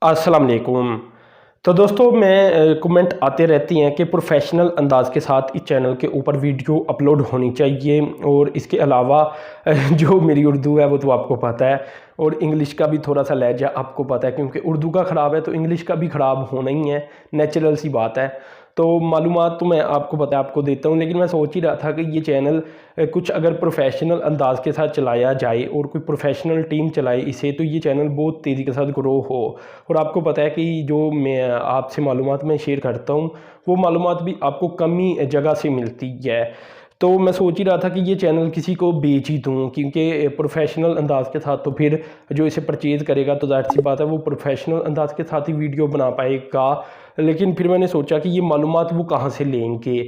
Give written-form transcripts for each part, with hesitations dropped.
अस्सलाम वालेकुम। तो दोस्तों मैं कमेंट आते रहती हैं कि प्रोफेशनल अंदाज के साथ इस चैनल के ऊपर वीडियो अपलोड होनी चाहिए और इसके अलावा जो मेरी उर्दू है वो तो आपको पता है और इंग्लिश का भी थोड़ा सा लहजा आपको पता है, क्योंकि उर्दू का ख़राब है तो इंग्लिश का भी ख़राब होना ही है, नेचुरल सी बात है। तो मालूमात तो मैं आपको पता है आपको देता हूँ, लेकिन मैं सोच ही रहा था कि ये चैनल कुछ अगर प्रोफेशनल अंदाज के साथ चलाया जाए और कोई प्रोफेशनल टीम चलाए इसे, तो ये चैनल बहुत तेज़ी के साथ ग्रो हो। और आपको पता है कि जो मैं आपसे मालूमात मैं शेयर करता हूँ वो मालूमात भी आपको कम ही जगह से मिलती है। तो मैं सोच ही रहा था कि ये चैनल किसी को बेच ही दूँ, क्योंकि प्रोफेशनल अंदाज के साथ तो फिर जो इसे परचेज़ करेगा तो ज़ाहिर सी बात है वो प्रोफेशनल अंदाज के साथ ही वीडियो बना पाएगा। लेकिन फिर मैंने सोचा कि ये मालूमात वो कहाँ से लेंगे।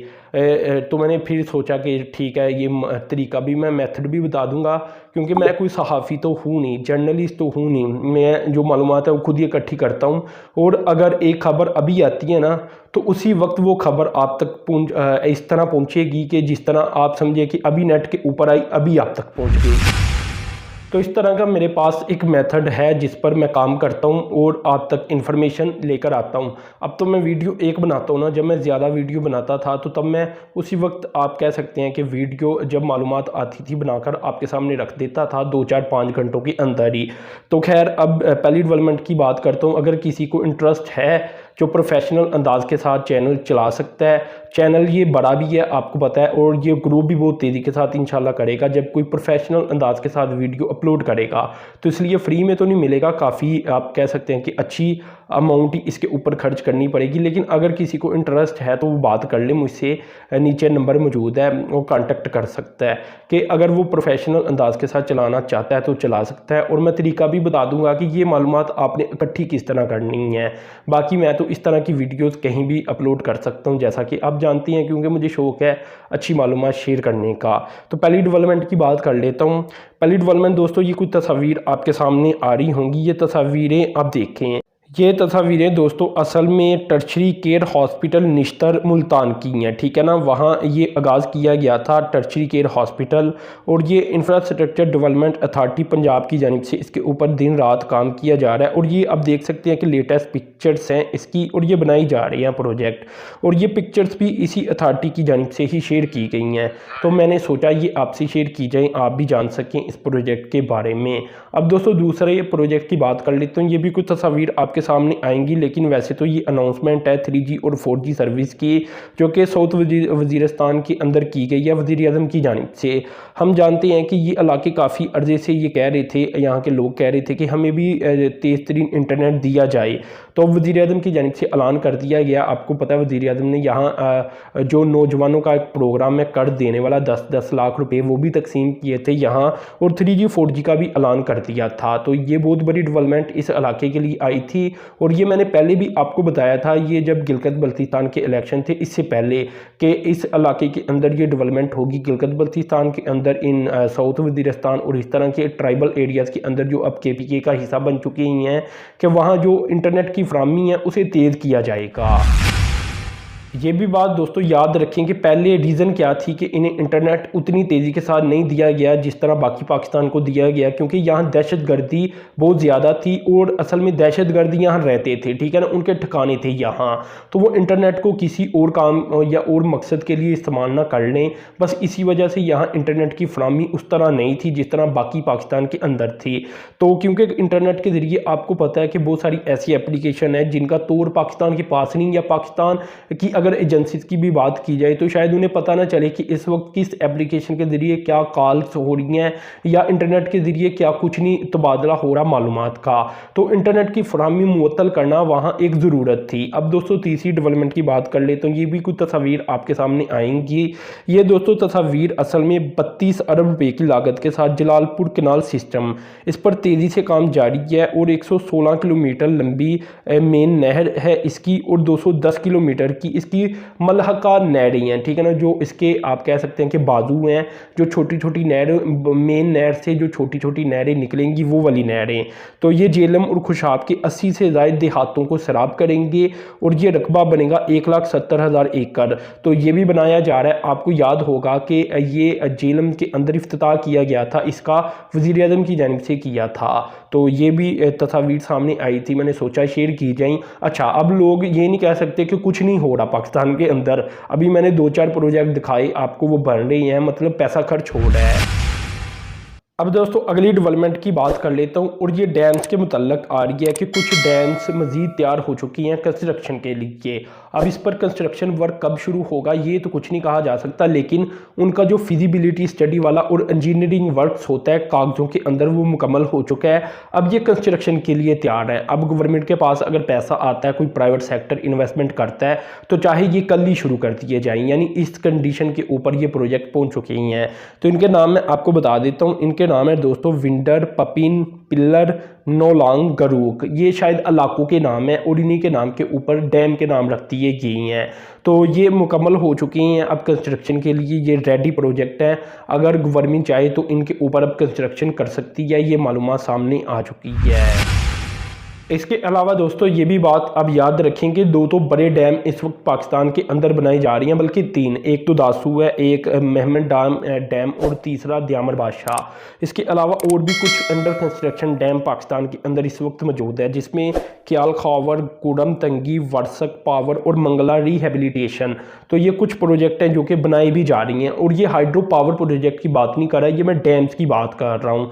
तो मैंने फिर सोचा कि ठीक है, ये तरीका भी मैं मेथड भी बता दूंगा, क्योंकि मैं कोई सहाफ़ी तो हूँ नहीं, जर्नलिस्ट तो हूँ नहीं। मैं जो मालूमात है वो खुद ही इकट्ठी करता हूँ और अगर एक ख़बर अभी आती है ना तो उसी वक्त वो ख़बर आप तक इस तरह पहुँचेगी कि जिस तरह आप समझिए कि अभी नेट के ऊपर आई अभी आप तक पहुँच गई। तो इस तरह का मेरे पास एक मेथड है जिस पर मैं काम करता हूँ और आप तक इन्फॉर्मेशन लेकर आता हूँ। अब तो मैं वीडियो एक बनाता हूँ ना, जब मैं ज़्यादा वीडियो बनाता था तो तब मैं उसी वक्त आप कह सकते हैं कि वीडियो जब मालूमात आती थी बनाकर आपके सामने रख देता था 2 4 5 घंटों के अंदर ही। तो खैर अब पहली डेवलपमेंट की बात करता हूँ। अगर किसी को इंटरेस्ट है जो प्रोफेशनल अंदाज के साथ चैनल चला सकता है, चैनल ये बड़ा भी है आपको पता है और ये ग्रो भी बहुत तेज़ी के साथ इंशाल्लाह करेगा जब कोई प्रोफेशनल अंदाज के साथ वीडियो अपलोड करेगा। तो इसलिए फ्री में तो नहीं मिलेगा, काफ़ी आप कह सकते हैं कि अच्छी अमाउंट ही इसके ऊपर खर्च करनी पड़ेगी। लेकिन अगर किसी को इंटरेस्ट है तो वो बात कर ले मुझसे, नीचे नंबर मौजूद है, वो कांटेक्ट कर सकता है कि अगर वो प्रोफेशनल अंदाज के साथ चलाना चाहता है तो चला सकता है। और मैं तरीका भी बता दूंगा कि ये मालूमात आपने इकट्ठी किस तरह करनी है। बाकी मैं तो इस तरह की वीडियोस कहीं भी अपलोड कर सकता हूं, जैसा कि आप जानती हैं, क्योंकि मुझे शौक़ है अच्छी मालूमात शेयर करने का। तो पहली डेवलपमेंट की बात कर लेता हूं। पहली डेवलपमेंट दोस्तों, ये कुछ तस्वीर आपके सामने आ रही होंगी, ये तस्वीरें आप देखें। ये तस्वीरें दोस्तों असल में tertiary care hospital Nishtar Multan की हैं, ठीक है ना। वहाँ ये आगाज़ किया गया था टर्शरी केयर हॉस्पिटल, और ये इंफ्रास्ट्रक्चर डेवलपमेंट अथॉरिटी पंजाब की जानिब से इसके ऊपर दिन रात काम किया जा रहा है। और ये अब देख सकते हैं कि लेटेस्ट पिक्चर्स हैं इसकी, और ये बनाई जा रही हैं प्रोजेक्ट, और ये पिक्चर्स भी इसी अथॉरिटी की जानिब से ही शेयर की गई हैं। तो मैंने सोचा ये आपसे शेयर की जाए, आप भी जान सकें इस प्रोजेक्ट के बारे में। अब दोस्तों दूसरे प्रोजेक्ट की बात कर लेते हैं। ये भी कुछ तस्वीर आपके सामने आएंगी, लेकिन वैसे तो ये अनाउंसमेंट है 3G और 4G सर्विस की, जो कि साउथ वजीरिस्तान के अंदर की गई है वज़ीर आज़म की जानिब से। हम जानते हैं कि ये इलाके काफ़ी अर्जे से ये कह रहे थे, यहाँ के लोग कह रहे थे कि हमें भी तेज़ तरीन इंटरनेट दिया जाए। तो वज़ीर आज़म की जानिब से ऐलान कर दिया गया। आपको पता है वज़ीर आज़म ने यहाँ जो नौजवानों का एक प्रोग्राम है कर देने वाला 10-10 लाख रुपए वो भी तकसीम किए थे यहाँ, और 3G 4G का भी ऐलान कर दिया था। तो ये बहुत बड़ी डेवलपमेंट इस इलाके के लिए आई थी, और ये मैंने पहले भी आपको बताया था, ये जब गिलगित बल्तिस्तान के इलेक्शन थे इससे पहले, कि इस इलाके के अंदर ये डेवलपमेंट होगी। गिलगित बल्तिस्तान के अंदर इन साउथ वजीरिस्तान और इस तरह के ट्राइबल एरियाज़ के अंदर जो अब KPK का हिस्सा बन चुकी हैं, कि वहाँ जो इंटरनेट की फ्राहमी है उसे तेज़ किया जाएगा। ये भी बात दोस्तों याद रखें कि पहले रीज़न क्या थी कि इन्हें इंटरनेट उतनी तेज़ी के साथ नहीं दिया गया जिस तरह बाकी पाकिस्तान को दिया गया, क्योंकि यहाँ दहशतगर्दी बहुत ज़्यादा थी, और असल में दहशतगर्द यहाँ रहते थे, ठीक है ना, उनके ठिकाने थे यहाँ। तो वो इंटरनेट को किसी और काम या और मकसद के लिए इस्तेमाल ना कर लें, बस इसी वजह से यहाँ इंटरनेट की फ्राहमी उस तरह नहीं थी जिस तरह बाकी पाकिस्तान के अंदर थी। तो क्योंकि इंटरनेट के ज़रिए आपको पता है कि बहुत सारी ऐसी एप्लीकेशन है जिनका तौर पाकिस्तान के पास नहीं, या पाकिस्तान की अगर एजेंसीज की भी बात की जाए तो शायद उन्हें पता ना चले कि इस वक्त किस एप्लीकेशन के ज़रिए क्या कॉल्स हो रही हैं, या इंटरनेट के ज़रिए क्या कुछ नहीं तबादला हो रहा मालूमात का। तो इंटरनेट की फराहमी मुअत्तल करना वहाँ एक ज़रूरत थी। अब दोस्तों तीसरी डेवलपमेंट की बात कर ले तो ये भी कुछ तस्वीर आपके सामने आएंगी। ये दोस्तों तस्वीर असल में 32 अरब रुपये की लागत के साथ जलालपुर कैनाल सिस्टम, इस पर तेज़ी से काम जारी है, और 116 किलोमीटर लंबी मेन नहर है इसकी, और 210 किलोमीटर की इसकी इसकी मलहका नहरें हैं, ठीक है ना, जो इसके आप कह सकते हैं कि बाजू हैं, जो छोटी छोटी नहर, मेन नहर से जो छोटी छोटी नहरें निकलेंगी वो वाली नहरें। तो ये झेलम और खुशाब के 80 से ज़ायद देहातों को सराब करेंगे और ये रकबा बनेगा 1,70,000 एकड़। तो ये भी बनाया जा रहा है। आपको याद होगा कि ये झेलम के अंदर इफ्तिताह किया गया था, इसका वज़ीर आज़म की जानिब से किया था। तो ये भी तस्वीर सामने आई थी, मैंने सोचा शेयर की जाए। अच्छा, अब लोग ये नहीं कह सकते कि कुछ नहीं हो रहा पाकिस्तान के अंदर। अभी मैंने 2-4 प्रोजेक्ट दिखाए आपको, वो बन रही हैं, मतलब पैसा खर्च हो रहा है। अब दोस्तों अगली डेवलपमेंट की बात कर लेता हूँ और ये डैम्स के मुतल्लक आ रही है कि कुछ डैम्स मज़ीद तैयार हो चुकी हैं कंस्ट्रक्शन के लिए। अब इस पर कंस्ट्रक्शन वर्क कब शुरू होगा ये तो कुछ नहीं कहा जा सकता, लेकिन उनका जो फिजिबिलिटी स्टडी वाला और इंजीनियरिंग वर्क्स होता है कागज़ों के अंदर, वो मुकम्मल हो चुका है। अब ये कंस्ट्रक्शन के लिए तैयार है। अब गवर्नमेंट के पास अगर पैसा आता है, कोई प्राइवेट सेक्टर इन्वेस्टमेंट करता है, तो चाहे ये कल ही शुरू कर दिए जाएँ, यानी इस कंडीशन के ऊपर ये प्रोजेक्ट पहुँच चुके हैं। तो इनके नाम मैं आपको बता देता हूँ। इनके नाम है दोस्तों विंडर, पपिन, पिल्लर, नोलांग, गरूक। ये शायद इलाकों के नाम है और इन्हीं के नाम के ऊपर डैम के नाम रख दिए गए हैं। तो ये मुकम्मल हो चुकी हैं अब कंस्ट्रक्शन के लिए, ये रेडी प्रोजेक्ट है। अगर गवर्नमेंट चाहे तो इनके ऊपर अब कंस्ट्रक्शन कर सकती है, ये मालूमात सामने आ चुकी है। इसके अलावा दोस्तों ये भी बात अब याद रखें कि 2 तो बड़े डैम इस वक्त पाकिस्तान के अंदर बनाई जा रही हैं, बल्कि 3। एक तो दासू है, एक महमद डैम और तीसरा दयामर बादशाह। इसके अलावा और भी कुछ अंडर कंस्ट्रक्शन डैम पाकिस्तान के अंदर इस वक्त मौजूद है, जिसमें क्याल खावर, कुडम तंगी, वर्सक पावर और मंगला रिहेबिलिटेशन। तो ये कुछ प्रोजेक्ट हैं जो कि बनाई भी जा रही हैं। और ये हाइड्रो पावर प्रोजेक्ट की बात नहीं कर रहा है, ये मैं डैम्स की बात कर रहा हूँ।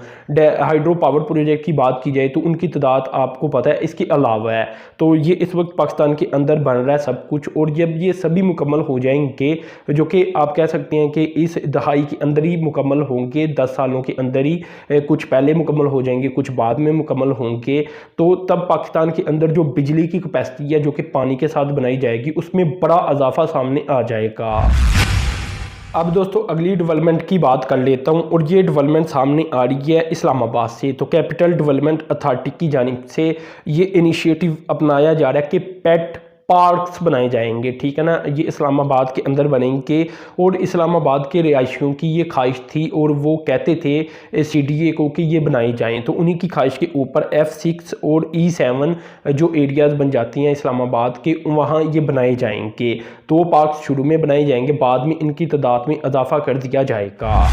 हाइड्रो पावर प्रोजेक्ट की बात की जाए तो उनकी तादाद आपको पता है इसके अलावा है। तो ये इस वक्त पाकिस्तान के अंदर बन रहा है सब कुछ, और जब ये सभी मुकम्मल हो जाएंगे, जो कि आप कह सकते हैं कि इस दहाई के अंदर ही मुकम्मल होंगे, 10 सालों के अंदर ही, कुछ पहले मुकम्मल हो जाएंगे, कुछ बाद में मुकम्मल होंगे, तो तब पाकिस्तान के अंदर जो बिजली की कैपेसिटी है जो कि पानी के साथ बनाई जाएगी, उसमें बड़ा इजाफा सामने आ जाएगा। अब दोस्तों अगली डेवलपमेंट की बात कर लेता हूँ और ये डेवलपमेंट सामने आ रही है इस्लामाबाद से। तो कैपिटल डेवलपमेंट अथॉरिटी की जानिब से ये इनिशिएटिव अपनाया जा रहा है कि पेट पार्क्स बनाए जाएंगे, ठीक है ना। ये इस्लामाबाद के अंदर बनेंगे और इस्लामाबाद के रिहायशियों की ये ख्वाहिश थी और वो कहते थे CDA को कि ये बनाए जाएं। तो उन्हीं की ख्वाहिश के ऊपर F6 और E7 जो एरियाज़ बन जाती हैं इस्लामाबाद के, वहाँ ये बनाए जाएंगे। 2 पार्क्स शुरू में बनाए जाएंगे, बाद में इनकी तादाद में इजाफा कर दिया जाएगा।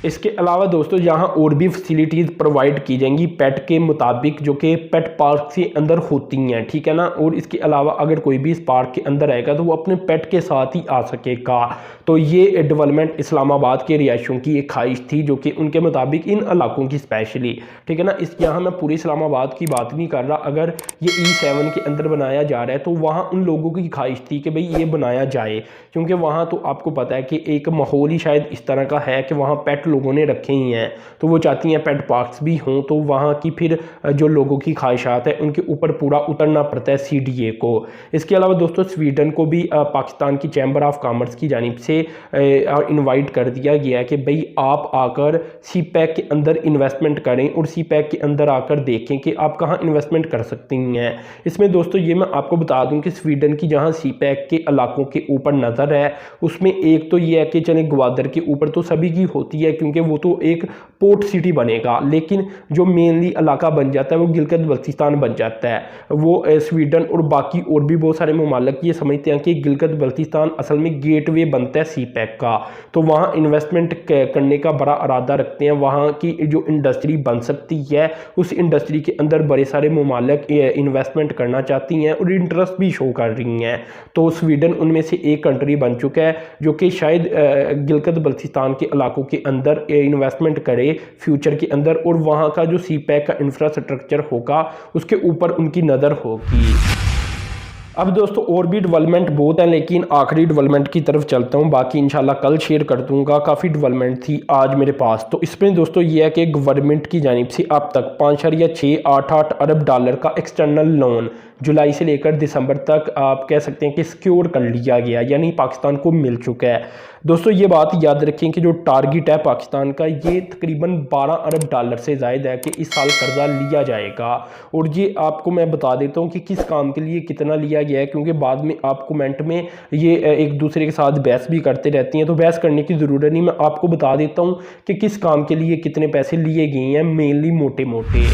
इसके अलावा दोस्तों यहाँ और भी फैसिलिटीज़ प्रोवाइड की जाएंगी पेट के मुताबिक, जो कि पेट पार्क के अंदर होती हैं, ठीक है ना। और इसके अलावा अगर कोई भी इस पार्क के अंदर आएगा तो वो अपने पेट के साथ ही आ सकेगा। तो ये डेवलपमेंट इस्लामाबाद के रिहायशियों की एक ख्वाहिश थी, जो कि उनके मुताबिक इन इलाकों की स्पेशली, ठीक है ना। इस यहाँ मैं पूरी इस्लामाबाद की बात नहीं कर रहा। अगर ये E7 के अंदर बनाया जा रहा है तो वहाँ उन लोगों की ख्वाहिश थी कि भाई ये बनाया जाए, क्योंकि वहाँ तो आपको पता है कि एक माहौल ही शायद इस तरह का है कि वहाँ पेट लोगों ने रखे ही हैं, तो वो चाहती हैं पेट पार्क्स भी हों। तो वहाँ की फिर जो लोगों की ख्वाहिशात है उनके ऊपर पूरा उतरना पड़ता है CDA को। इसके अलावा दोस्तों स्वीडन को भी पाकिस्तान की चैम्बर ऑफ कॉमर्स की जानिब से इनवाइट कर दिया गया है कि भाई आप आकर CPEC के अंदर इन्वेस्टमेंट करें और CPEC के अंदर आकर देखें कि आप कहाँ इन्वेस्टमेंट कर सकती हैं। इसमें दोस्तों ये मैं आपको बता दूं कि स्वीडन की जहाँ CPEC के इलाकों के ऊपर नज़र है, उसमें एक तो ये है कि चले ग्वादर के ऊपर तो सभी की होती है क्योंकि वो तो एक पोर्ट सिटी बनेगा, लेकिन जो मेनली इलाका बन जाता है वो गिलगित बल्तिस्तान बन जाता है। वो स्वीडन और बाकी और भी बहुत सारे ममालिक ये समझते हैं कि गिलगित बल्तिस्तान असल में गेटवे बनता है CPEC का, तो वहाँ इन्वेस्टमेंट करने का बड़ा इरादा रखते हैं। वहाँ की जो इंडस्ट्री बन सकती है उस इंडस्ट्री के अंदर बड़े सारे ममालिक इन्वेस्टमेंट करना चाहती हैं और इंटरेस्ट भी शो कर रही हैं। तो स्वीडन उनमें से एक कंट्री बन चुका है जो कि शायद गिलगित बल्तिस्तान के इलाकों के अंदर इन्वेस्टमेंट करे फ्यूचर के अंदर, और वहाँ का जो CPEC का इंफ्रास्ट्रक्चर होगा उसके ऊपर उनकी नज़र होगी। अब दोस्तों और भी डेवलपमेंट बहुत है, लेकिन आखिरी डेवलपमेंट की तरफ चलता हूँ, बाकी इंशाल्लाह कल शेयर कर दूंगा। काफ़ी डेवलपमेंट थी आज मेरे पास। तो इसमें दोस्तों ये है कि गवर्नमेंट की जानिब से अब तक $5.688 अरब का एक्सटर्नल लोन जुलाई से लेकर दिसंबर तक आप कह सकते हैं कि सिक्योर कर लिया गया, यानी पाकिस्तान को मिल चुका है। दोस्तों ये बात याद रखें कि जो टारगेट है पाकिस्तान का, ये तकरीबन 12 अरब डॉलर से ज़ायद है कि इस साल कर्जा लिया जाएगा। और ये आपको मैं बता देता हूँ कि किस काम के लिए कितना लिया गया है, क्योंकि बाद में आप कमेंट में ये एक दूसरे के साथ बहस भी करते रहती हैं, तो बहस करने की ज़रूरत नहीं। मैं आपको बता देता हूँ कि किस काम के लिए कितने पैसे लिए गए हैं, मेनली मोटे मोटे।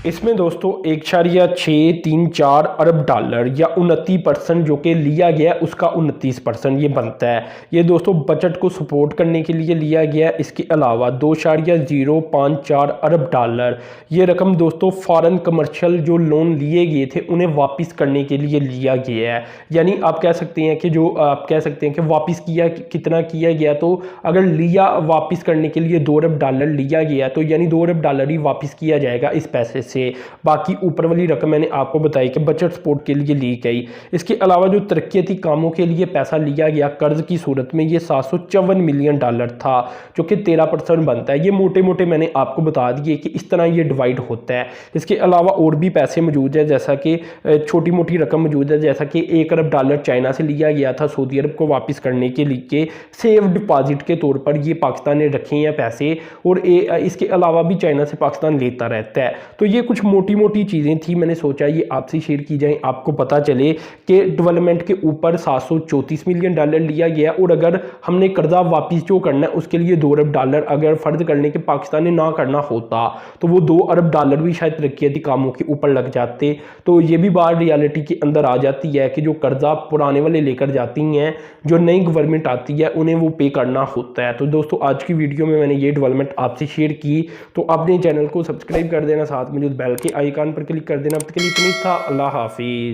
इसमें दोस्तों 1.634 अरब डॉलर या 29% जो कि लिया गया उसका 29% ये बनता है। ये दोस्तों बजट को सपोर्ट करने के लिए लिया गया। इसके अलावा 2.054 अरब डॉलर ये रकम दोस्तों फॉरेन कमर्शियल जो लोन लिए गए थे उन्हें वापस करने के लिए लिया गया है। यानी आप कह सकते हैं कि जो आप कह सकते हैं कि वापस किया कितना किया गया, तो अगर लिया वापस करने के लिए 2 अरब डॉलर लिया गया तो यानी 2 अरब डॉलर ही वापस किया जाएगा इस पैसे से। बाकी ऊपर वाली रकम मैंने आपको बताई कि बजट सपोर्ट के लिए ली गई। इसके अलावा जो तरक्याती कामों के लिए पैसा लिया गया कर्ज की सूरत में, ये 754 मिलियन डॉलर था जो कि 13% बनता है। ये मोटे मोटे मैंने आपको बता दिए कि इस तरह ये डिवाइड होता है। इसके अलावा और भी पैसे मौजूद है, जैसा कि छोटी मोटी रकम मौजूद है, जैसा कि 1 अरब डॉलर चाइना से लिया गया था सऊदी अरब को वापस करने के लिए सेव डिपॉजिट के तौर पर, ये पाकिस्तान ने रखे हैं पैसे। और इसके अलावा भी चाइना से पाकिस्तान लेता रहता है। तो ये कुछ मोटी मोटी चीज़ें थी, मैंने सोचा ये आपसे शेयर की जाए, आपको पता चले कि डेवलपमेंट के ऊपर 734 मिलियन डॉलर लिया गया। और अगर हमने कर्जा वापस जो करना है उसके लिए 2 अरब डॉलर अगर फ़र्ज करने के पाकिस्तान ने ना करना होता तो वो 2 अरब डॉलर भी शायद तरक्याती कामों के ऊपर लग जाते। तो ये भी बात रियलिटी के अंदर आ जाती है कि जो कर्जा पुराने वाले लेकर जाती हैं, जो नई गवर्नमेंट आती है उन्हें वो पे करना होता है। तो दोस्तों आज की वीडियो में मैंने ये डेवलपमेंट आपसे शेयर की, तो अपने चैनल को सब्सक्राइब कर देना, साथ में जो बेल के आइकन पर क्लिक कर देना। अब तक के लिए इतना ही था। अल्लाह हाफिज़।